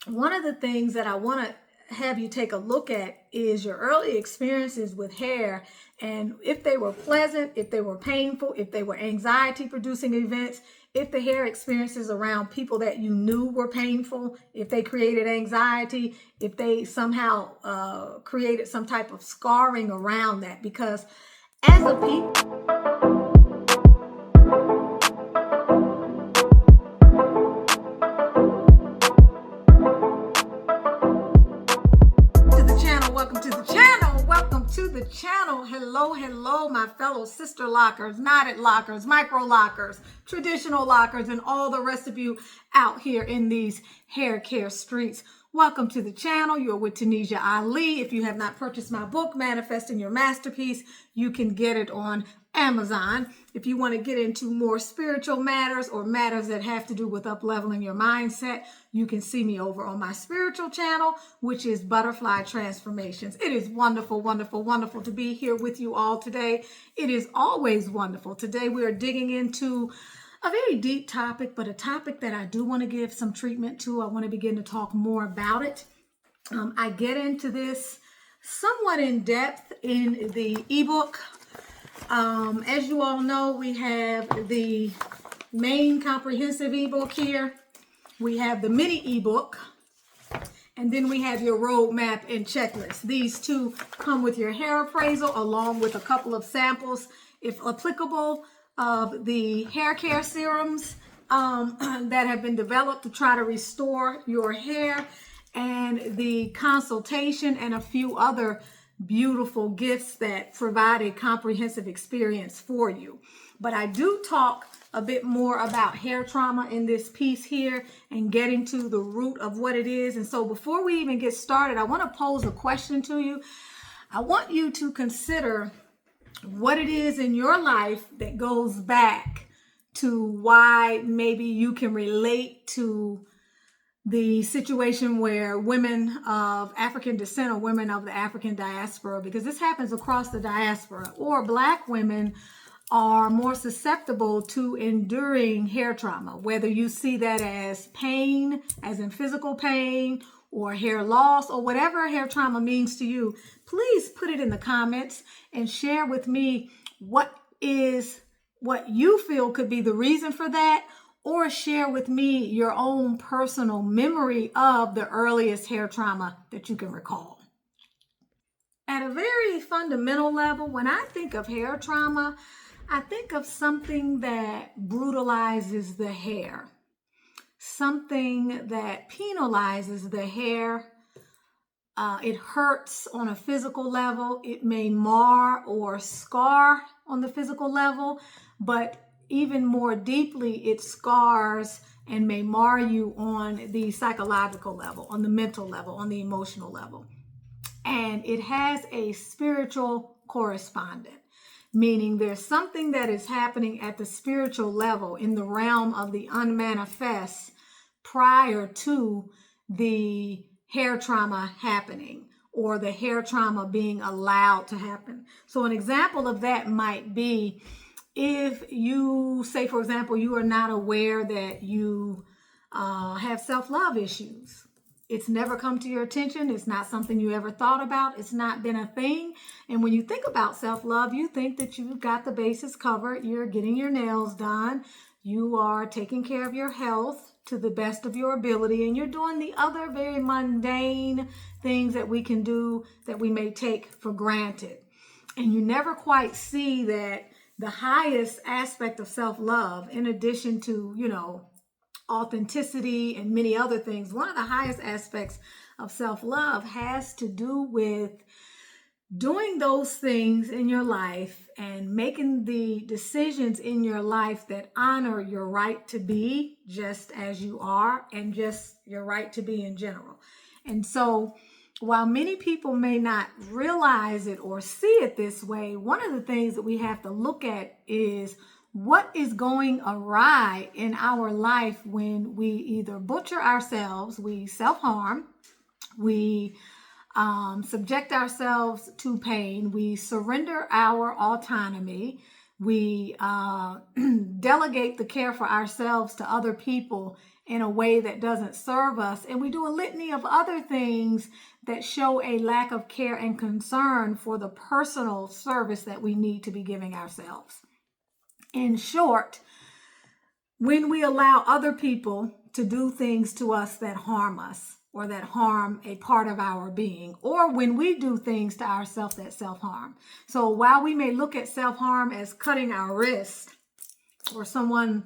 one of the things that I want to have you take a look at is your early experiences with hair, and if they were pleasant, if they were painful, if they were anxiety producing events, if the hair experiences around people that you knew were painful, if they created anxiety, if they somehow created some type of scarring around that. Because as a people, welcome to the channel. Welcome to the channel. Hello, my fellow sister lockers, knotted lockers, micro lockers, traditional lockers, and all the rest of you out here in these hair care streets. Welcome to the channel. You're with Tunisia Ali. If you have not purchased my book, Manifesting Your Masterpiece, you can get it on Amazon. If you want to get into more spiritual matters or matters that have to do with up-leveling your mindset, you can see me over on my spiritual channel, which is Butterfly Transformations. It is wonderful, wonderful, wonderful to be here with you all today. It is always wonderful. Today we are digging into a very deep topic, but a topic that I do want to give some treatment to. I want to begin to talk more about it. I get into this somewhat in depth in the ebook. As you all know, we have the main comprehensive ebook here. We have the mini ebook, and then we have your roadmap and checklist. These two come with your hair appraisal along with a couple of samples, if applicable, of the hair care serums that have been developed to try to restore your hair, and the consultation and a few other beautiful gifts that provide a comprehensive experience for you. But I do talk a bit more about hair trauma in this piece here and getting to the root of what it is. And so before we even get started, I want to pose a question to you. I want you to consider what it is in your life that goes back to why maybe you can relate to the situation where women of African descent or women of the African diaspora, because this happens across the diaspora, or Black women are more susceptible to enduring hair trauma, whether you see that as pain, as in physical pain, or hair loss, or whatever hair trauma means to you. Please put it in the comments and share with me what you feel could be the reason for that, or share with me your own personal memory of the earliest hair trauma that you can recall. At a very fundamental level, when I think of hair trauma, I think of something that brutalizes the hair, something that penalizes the hair. It hurts on a physical level. It may mar or scar on the physical level, but even more deeply, it scars and may mar you on the psychological level, on the mental level, on the emotional level. And it has a spiritual correspondent, meaning there's something that is happening at the spiritual level in the realm of the unmanifest prior to the hair trauma happening or the hair trauma being allowed to happen. So an example of that might be if you say, for example, you are not aware that you have self-love issues. It's never come to your attention. It's not something you ever thought about. It's not been a thing. And when you think about self-love, you think that you've got the bases covered. You're getting your nails done. You are taking care of your health to the best of your ability. And you're doing the other very mundane things that we can do that we may take for granted. And you never quite see that the highest aspect of self-love, in addition to, authenticity and many other things, one of the highest aspects of self-love has to do with doing those things in your life and making the decisions in your life that honor your right to be just as you are and just your right to be in general. And so while many people may not realize it or see it this way, one of the things that we have to look at is what is going awry in our life when we either butcher ourselves, we self-harm, we subject ourselves to pain, we surrender our autonomy, we delegate the care for ourselves to other people, in a way that doesn't serve us. And we do a litany of other things that show a lack of care and concern for the personal service that we need to be giving ourselves. In short, when we allow other people to do things to us that harm us, or that harm a part of our being, or when we do things to ourselves that self-harm. So while we may look at self-harm as cutting our wrist, or someone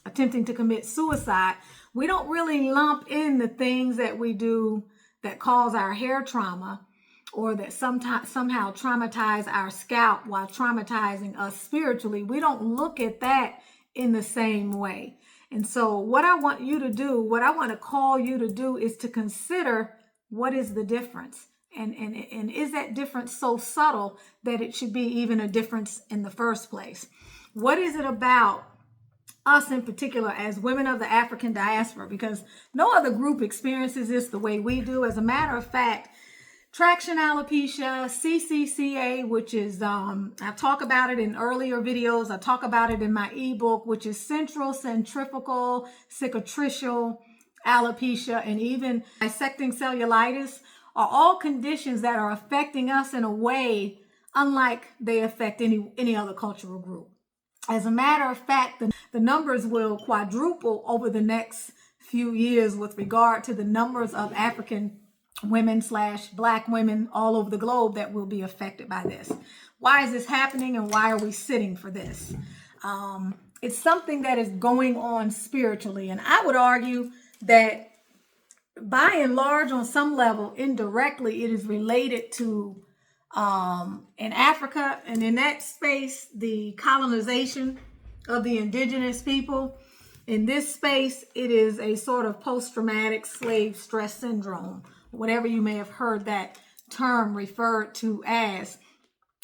attempting to commit suicide, we don't really lump in the things that we do that cause our hair trauma, or that somehow traumatize our scalp while traumatizing us spiritually. We don't look at that in the same way. And so what I want you to do, what I want to call you to do, is to consider, what is the difference? And is that difference so subtle that it should be even a difference in the first place? What is it about us in particular as women of the African diaspora? Because no other group experiences this the way we do. As a matter of fact, traction alopecia, CCCA, which is, I talk about it in earlier videos. I talk about it in my ebook, which is central centrifugal cicatricial alopecia, and even dissecting cellulitis, are all conditions that are affecting us in a way unlike they affect any other cultural group. As a matter of fact, the numbers will quadruple over the next few years with regard to the numbers of African women / Black women all over the globe that will be affected by this. Why is this happening, and why are we sitting for this? It's something that is going on spiritually, and I would argue that by and large, on some level, indirectly, it is related to in Africa, and in that space, the colonization of the indigenous people. In this space, it is a sort of post-traumatic slave stress syndrome, whatever you may have heard that term referred to as.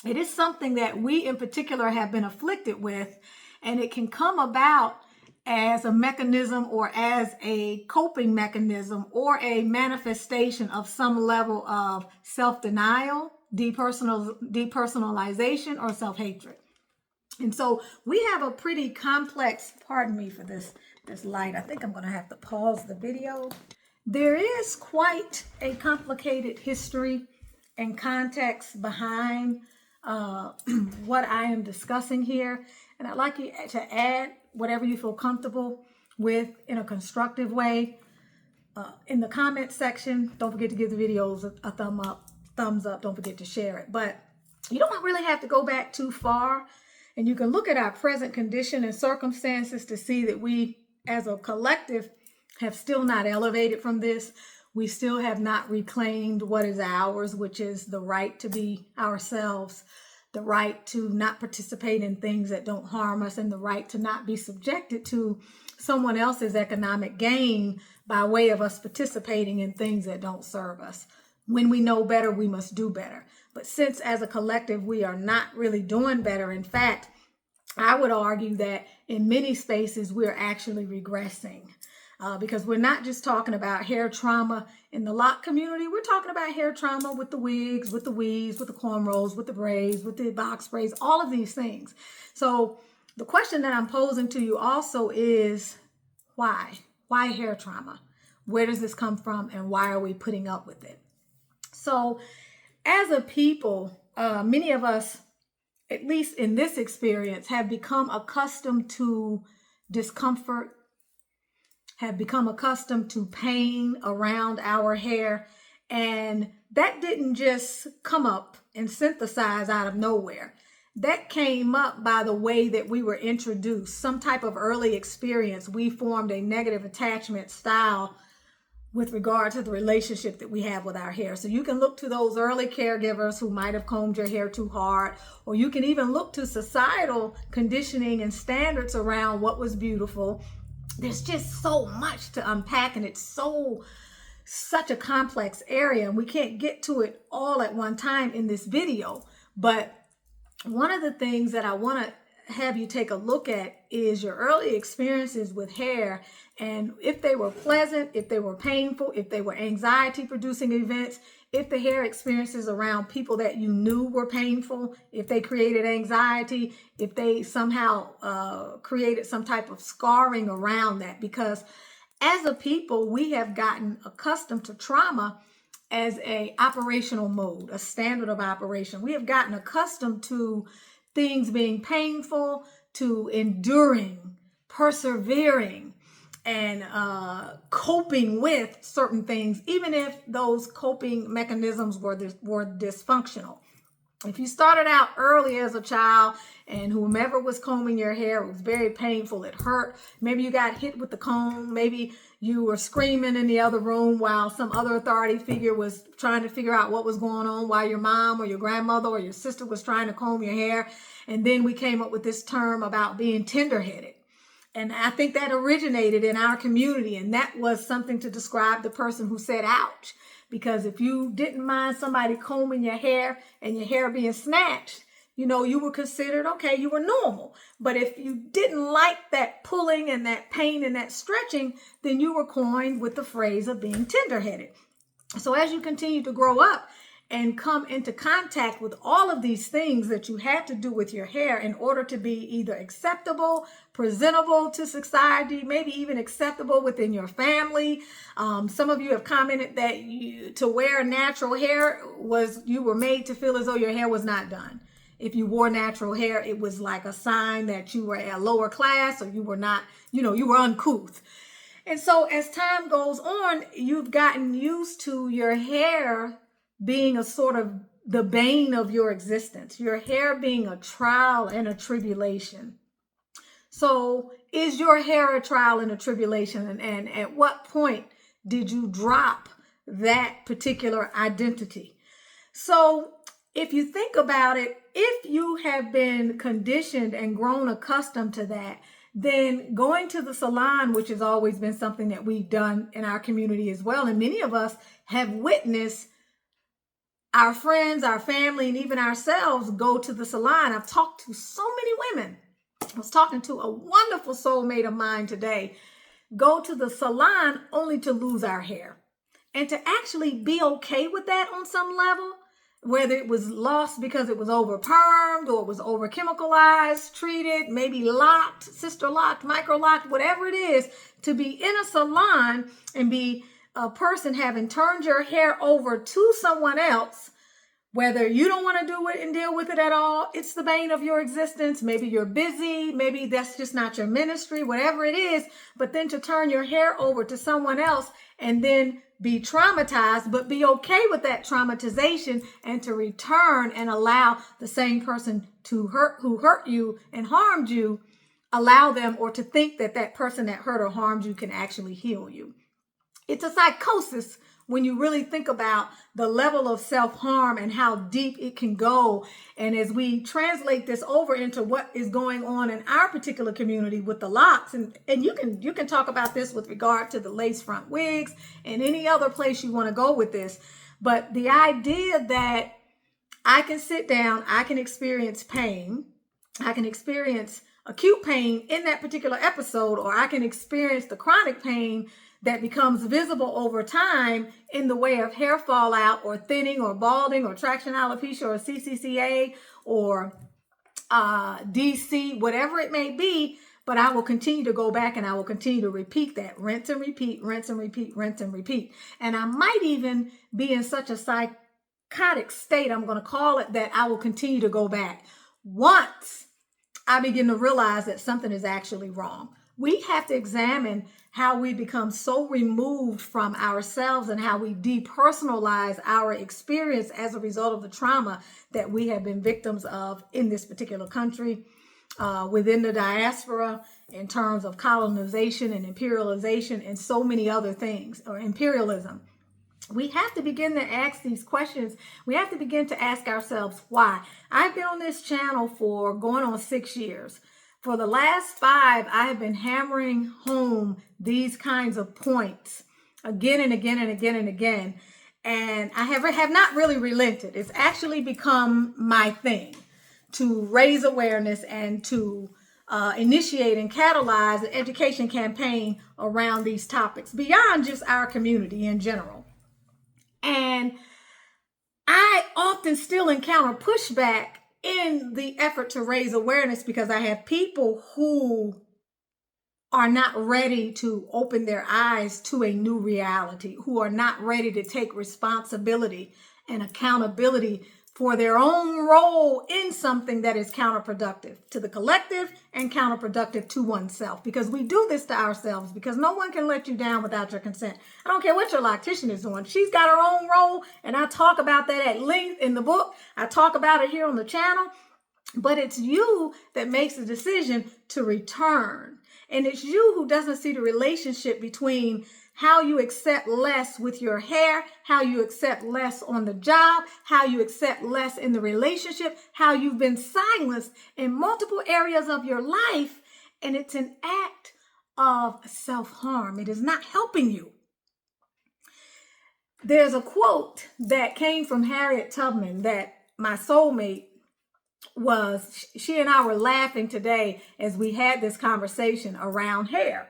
It is something that we in particular have been afflicted with, and it can come about as a mechanism, or as a coping mechanism, or a manifestation of some level of self-denial, depersonalization, or self-hatred. And so we have a pretty complex, pardon me for this light, I think I'm going to have to pause the video. There is quite a complicated history and context behind what I am discussing here. And I'd like you to add whatever you feel comfortable with in a constructive way in the comment section. Don't forget to give the videos a thumbs up. Don't forget to share it. But you don't really have to go back too far. And you can look at our present condition and circumstances to see that we, as a collective, have still not elevated from this. We still have not reclaimed what is ours, which is the right to be ourselves, the right to not participate in things that don't harm us, and the right to not be subjected to someone else's economic gain by way of us participating in things that don't serve us. When we know better, we must do better. But since as a collective, we are not really doing better, in fact, I would argue that in many spaces, we're actually regressing. Because we're not just talking about hair trauma in the lock community. We're talking about hair trauma with the wigs, with the weaves, with the cornrows, with the braids, with the box braids, all of these things. So the question that I'm posing to you also is, why? Why hair trauma? Where does this come from, and why are we putting up with it? So as a people, many of us, at least in this experience, have become accustomed to discomfort, have become accustomed to pain around our hair. And that didn't just come up and synthesize out of nowhere. That came up by the way that we were introduced, some type of early experience. We formed a negative attachment style with regard to the relationship that we have with our hair. So you can look to those early caregivers who might have combed your hair too hard, or you can even look to societal conditioning and standards around what was beautiful. There's just so much to unpack, and it's such a complex area, and we can't get to it all at one time in this video. But one of the things that I want to have you take a look at is your early experiences with hair, and if they were pleasant, if they were painful, if they were anxiety producing events, if the hair experiences around people that you knew were painful, if they created anxiety, if they somehow created some type of scarring around that. Because as a people, we have gotten accustomed to trauma as a operational mode, a standard of operation. We have gotten accustomed to things being painful, to enduring, persevering, and coping with certain things, even if those coping mechanisms were dysfunctional. If you started out early as a child and whomever was combing your hair, it was very painful, it hurt. Maybe you got hit with the comb. Maybe you were screaming in the other room while some other authority figure was trying to figure out what was going on, while your mom or your grandmother or your sister was trying to comb your hair. And then we came up with this term about being tender-headed. And I think that originated in our community, and that was something to describe the person who said ouch. Because if you didn't mind somebody combing your hair and your hair being snatched, you were considered, okay, you were normal. But if you didn't like that pulling and that pain and that stretching, then you were coined with the phrase of being tender-headed. So as you continue to grow up and come into contact with all of these things that you had to do with your hair in order to be either acceptable, presentable to society, maybe even acceptable within your family. Some of you have commented that to wear natural hair you were made to feel as though your hair was not done. If you wore natural hair, it was like a sign that you were a lower class, or you were not, you were uncouth. And so as time goes on, you've gotten used to your hair being a sort of the bane of your existence, your hair being a trial and a tribulation. So is your hair a trial and a tribulation? And at what point did you drop that particular identity? So if you think about it, if you have been conditioned and grown accustomed to that, then going to the salon, which has always been something that we've done in our community as well, and many of us have witnessed our friends, our family, and even ourselves go to the salon. I've talked to so many women. I was talking to a wonderful soulmate of mine today. Go to the salon only to lose our hair. And to actually be okay with that on some level, whether it was lost because it was over-permed or it was over-chemicalized, treated, maybe locked, sister-locked, micro-locked, whatever it is, to be in a salon and be a person having turned your hair over to someone else, whether you don't want to do it and deal with it at all, it's the bane of your existence. Maybe you're busy, maybe that's just not your ministry, whatever it is, but then to turn your hair over to someone else and then be traumatized, but be okay with that traumatization and to return and allow the same person who hurt you and harmed you, allow them, or to think that that person that hurt or harmed you can actually heal you. It's a psychosis when you really think about the level of self-harm and how deep it can go. And as we translate this over into what is going on in our particular community with the Locs, and you can talk about this with regard to the lace front wigs and any other place you want to go with this. But the idea that I can sit down, I can experience pain, I can experience acute pain in that particular episode, or I can experience the chronic pain that becomes visible over time in the way of hair fallout or thinning or balding or traction alopecia or CCCA or DC, whatever it may be. But I will continue to go back and I will continue to repeat that, rinse and repeat, rinse and repeat, rinse and repeat. And I might even be in such a psychotic state, I'm going to call it, that I will continue to go back once I begin to realize that something is actually wrong. We have to examine how we become so removed from ourselves and how we depersonalize our experience as a result of the trauma that we have been victims of in this particular country, within the diaspora, in terms of colonization and imperialization and so many other things, or imperialism. We have to begin to ask these questions. We have to begin to ask ourselves why. I've been on this channel for going on 6 years. For the last 5, I have been hammering home these kinds of points again and again and again and again. And I have not really relented. It's actually become my thing to raise awareness and to initiate and catalyze an education campaign around these topics beyond just our community in general. And I often still encounter pushback in the effort to raise awareness because I have people who are not ready to open their eyes to a new reality, who are not ready to take responsibility and accountability for their own role in something that is counterproductive to the collective and counterproductive to oneself. Because we do this to ourselves, because no one can let you down without your consent. I don't care what your loctician is doing. She's got her own role, and I talk about that at length in the book. I talk about it here on the channel. But it's you that makes the decision to return. And it's you who doesn't see the relationship between how you accept less with your hair, how you accept less on the job, how you accept less in the relationship, how you've been silenced in multiple areas of your life. And it's an act of self-harm. It is not helping you. There's a quote that came from Harriet Tubman that my soulmate she and I were laughing today as we had this conversation around hair.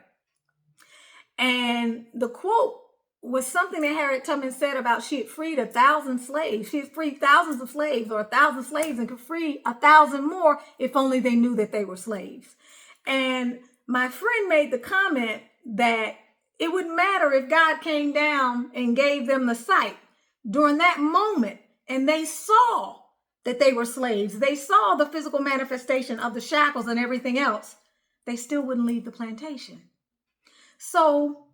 And the quote was something that Harriet Tubman said about she had freed 1,000 slaves. She had freed thousands of slaves, or 1,000 slaves, and could free 1,000 more if only they knew that they were slaves. And my friend made the comment that it wouldn't matter if God came down and gave them the sight during that moment and they saw that they were slaves. They saw the physical manifestation of the shackles and everything else. They still wouldn't leave the plantation. So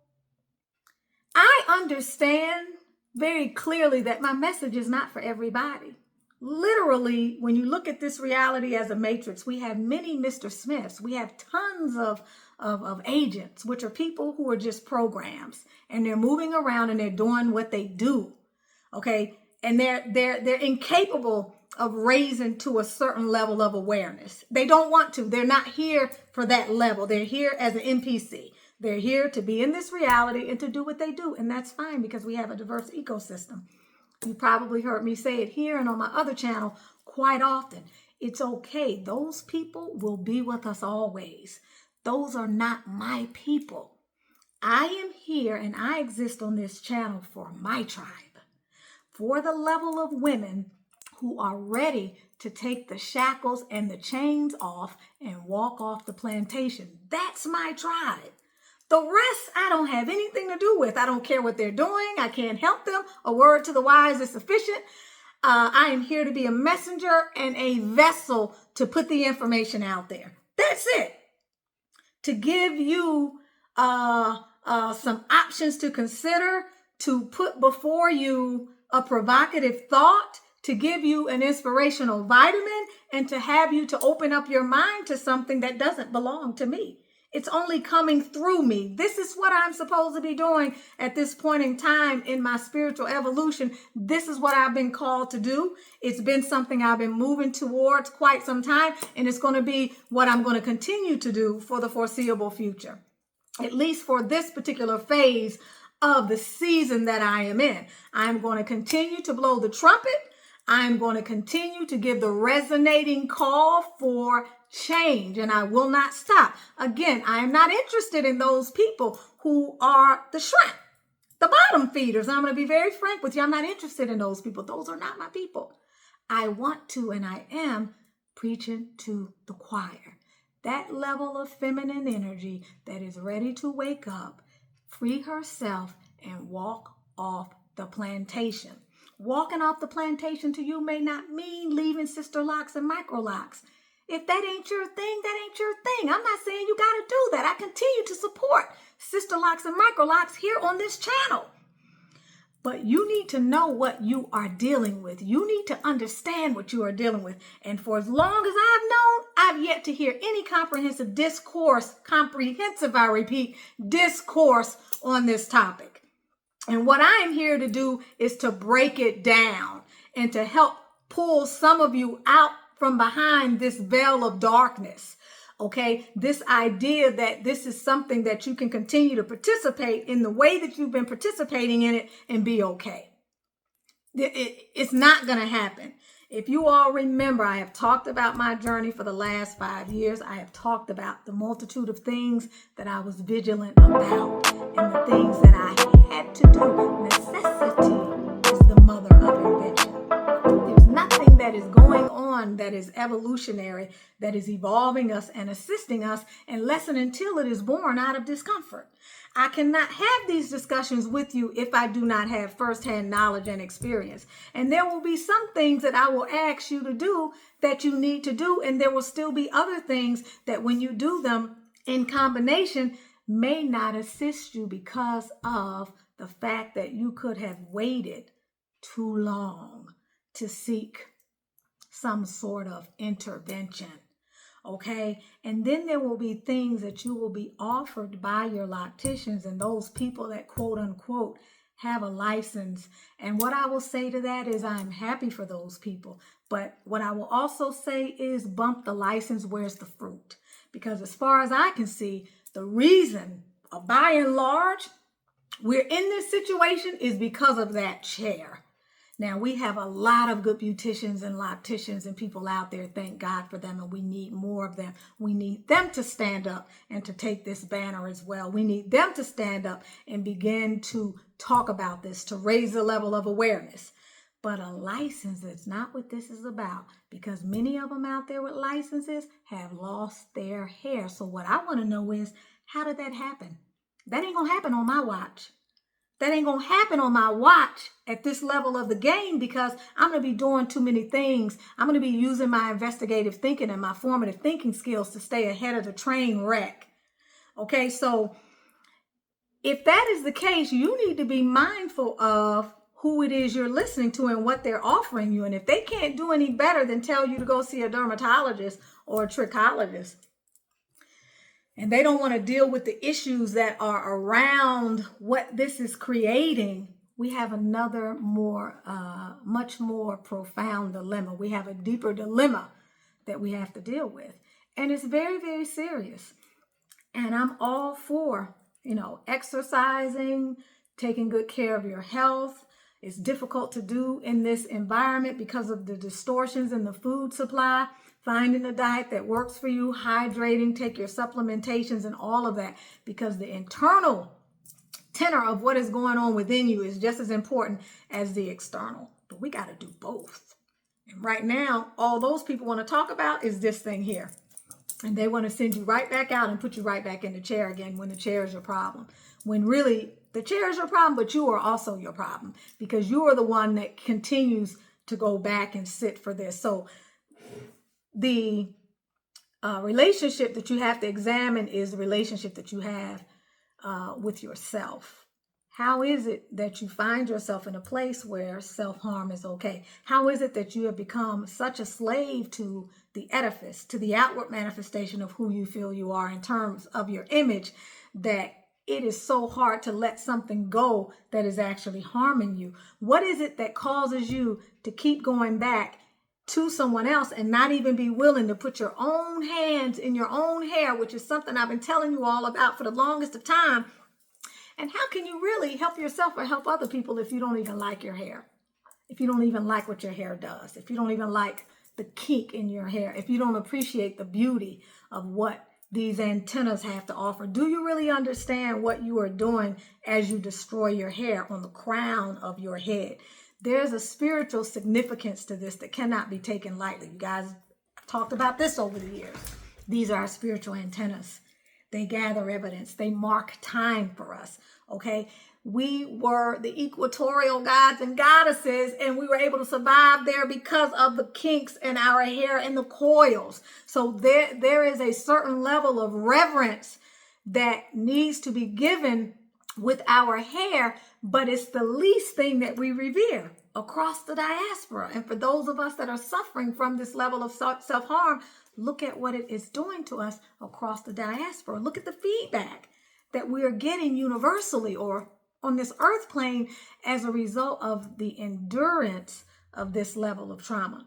I understand very clearly that my message is not for everybody. Literally, when you look at this reality as a matrix, we have many Mr. Smiths. We have tons of agents, which are people who are just programs, and they're moving around and they're doing what they do. Okay. And they're incapable of raising to a certain level of awareness. They don't want to. They're not here for that level. They're here as an NPC. They're here to be in this reality and to do what they do. And that's fine, because we have a diverse ecosystem. You probably heard me say it here and on my other channel quite often. It's okay. Those people will be with us always. Those are not my people. I am here and I exist on this channel for my tribe, for the level of women who are ready to take the shackles and the chains off and walk off the plantation. That's my tribe. The rest, I don't have anything to do with. I don't care what they're doing. I can't help them. A word to the wise is sufficient. I am here to be a messenger and a vessel to put the information out there. That's it. To give you some options to consider, to put before you a provocative thought, to give you an inspirational vitamin, and to have you to open up your mind to something that doesn't belong to me. It's only coming through me. This is what I'm supposed to be doing at this point in time in my spiritual evolution. This is what I've been called to do. It's been something I've been moving towards quite some time, and it's going to be what I'm going to continue to do for the foreseeable future, at least for this particular phase of the season that I am in. I'm going to continue to blow the trumpet. I'm going to continue to give the resonating call for change, and I will not stop. Again, I am not interested in those people who are the shrimp, the bottom feeders. I'm going to be very frank with you. I'm not interested in those people. Those are not my people. I want to, and I am preaching to the choir. That level of feminine energy that is ready to wake up, free herself, and walk off the plantation. Walking off the plantation to you may not mean leaving Sisterlocks and Microlocks. If that ain't your thing, that ain't your thing. I'm not saying you got to do that. I continue to support Sisterlocks and Microlocks here on this channel. But you need to know what you are dealing with. You need to understand what you are dealing with. And for as long as I've known, I've yet to hear any comprehensive discourse, I repeat, discourse on this topic. And what I am here to do is to break it down and to help pull some of you out from behind this veil of darkness. Okay, this idea that this is something that you can continue to participate in the way that you've been participating in it and be okay. It's not going to happen. If you all remember, I have talked about my journey for the last 5 years. I have talked about the multitude of things that I was vigilant about and the things that I had to do. Necessity is the mother of invention. There's nothing that is going on that that is evolutionary, that is evolving us and assisting us, unless and until it is born out of discomfort. I cannot have these discussions with you if I do not have firsthand knowledge and experience. And there will be some things that I will ask you to do that you need to do, and there will still be other things that when you do them in combination may not assist you because of the fact that you could have waited too long to seek some sort of intervention. Okay, and then there will be things that you will be offered by your locticians and those people that quote unquote have a license. And what I will say to that is I'm happy for those people. But what I will also say is bump the license, where's the fruit? Because as far as I can see, the reason, by and large, we're in this situation is because of that chair. Now, we have a lot of good beauticians and locticians and people out there. Thank God for them. And we need more of them. We need them to stand up and to take this banner as well. We need them to stand up and begin to talk about this, to raise the level of awareness. But a license is not what this is about, because many of them out there with licenses have lost their hair. So what I want to know is, how did that happen? That ain't going to happen on my watch. That ain't going to happen on my watch at this level of the game, because I'm going to be doing too many things. I'm going to be using my investigative thinking and my formative thinking skills to stay ahead of the train wreck. Okay, so if that is the case, you need to be mindful of who it is you're listening to and what they're offering you. And if they can't do any better than tell you to go see a dermatologist or a trichologist, and they don't want to deal with the issues that are around what this is creating, we have another much more profound dilemma. We have a deeper dilemma that we have to deal with. And it's very, very serious. And I'm all for, exercising, taking good care of your health. It's difficult to do in this environment because of the distortions in the food supply. Finding a diet that works for you, hydrating, take your supplementations and all of that, because the internal tenor of what is going on within you is just as important as the external. But we got to do both. And right now, all those people want to talk about is this thing here. And they want to send you right back out and put you right back in the chair again when the chair is your problem. When really the chair is your problem, but you are also your problem, because you are the one that continues to go back and sit for this. So the relationship that you have to examine is the relationship that you have with yourself. How is it that you find yourself in a place where self-harm is okay? How is it that you have become such a slave to the edifice, to the outward manifestation of who you feel you are in terms of your image, that it is so hard to let something go that is actually harming you? What is it that causes you to keep going back to someone else and not even be willing to put your own hands in your own hair, which is something I've been telling you all about for the longest of time? And how can you really help yourself or help other people if you don't even like your hair? If you don't even like what your hair does, if you don't even like the kink in your hair, if you don't appreciate the beauty of what these antennas have to offer? Do you really understand what you are doing as you destroy your hair on the crown of your head? There's a spiritual significance to this that cannot be taken lightly. You guys talked about this over the years. These are our spiritual antennas. They gather evidence. They mark time for us, okay? We were the equatorial gods and goddesses, and we were able to survive there because of the kinks in our hair and the coils. So there is a certain level of reverence that needs to be given with our hair, but it's the least thing that we revere across the diaspora. And for those of us that are suffering from this level of self-harm, look at what it is doing to us across the diaspora. Look at the feedback that we are getting universally or on this earth plane as a result of the endurance of this level of trauma.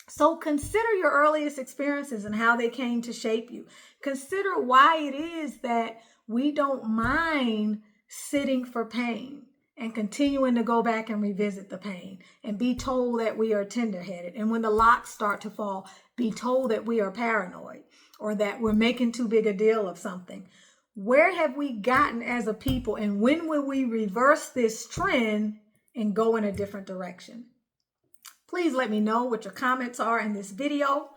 So consider your earliest experiences and how they came to shape you. Consider why it is that we don't mind sitting for pain and continuing to go back and revisit the pain and be told that we are tender-headed. And when the locks start to fall, be told that we are paranoid or that we're making too big a deal of something. Where have we gotten as a people, and when will we reverse this trend and go in a different direction? Please let me know what your comments are in this video.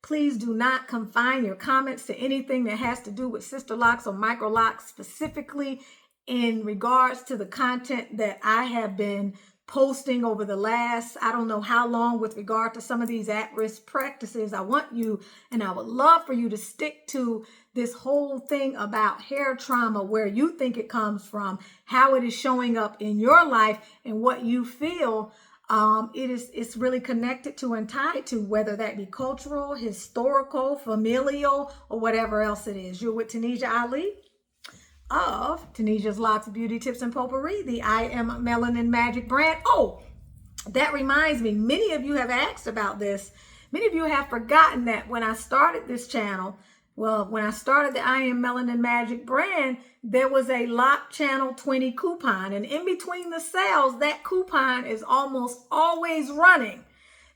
Please do not confine your comments to anything that has to do with Sisterlocks or Microlocks, specifically in regards to the content that I have been posting over the last, I don't know how long, with regard to some of these at-risk practices. I want you, and I would love for you to stick to this whole thing about hair trauma, where you think it comes from, how it is showing up in your life, and what you feel it's really connected to and tied to, whether that be cultural, historical, familial, or whatever else it is. You're with Tanisha Ali of Tanisha's Locks, Beauty Tips, and Potpourri, the I Am Melanin Magic brand. Oh, that reminds me, many of you have asked about this. Many of you have forgotten that when I started this channel, when I started the I Am Melanin Magic brand, there was a Lock Channel 20 coupon. And in between the sales, that coupon is almost always running.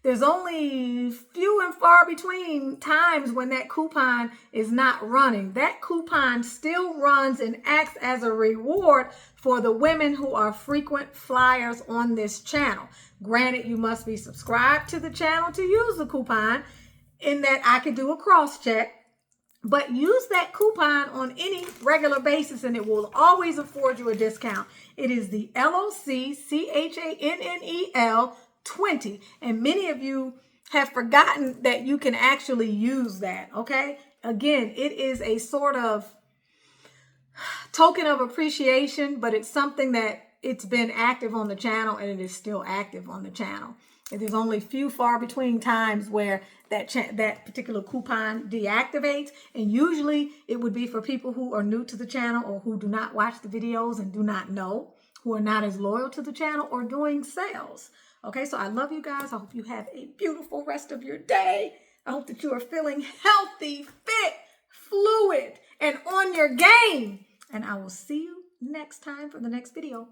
There's only few and far between times when that coupon is not running. That coupon still runs and acts as a reward for the women who are frequent flyers on this channel. Granted, you must be subscribed to the channel to use the coupon, in that I could do a cross-check. But use that coupon on any regular basis and it will always afford you a discount. It is the LOCCHANNEL 20. And many of you have forgotten that you can actually use that, okay? Again, it is a sort of token of appreciation, but it's something that it's been active on the channel and it is still active on the channel. There's only few far between times where that particular coupon deactivates, and usually it would be for people who are new to the channel or who do not watch the videos and do not know, who are not as loyal to the channel or doing sales. Okay, so I love you guys. I hope you have a beautiful rest of your day. I hope that you are feeling healthy, fit, fluid, and on your game. And I will see you next time for the next video.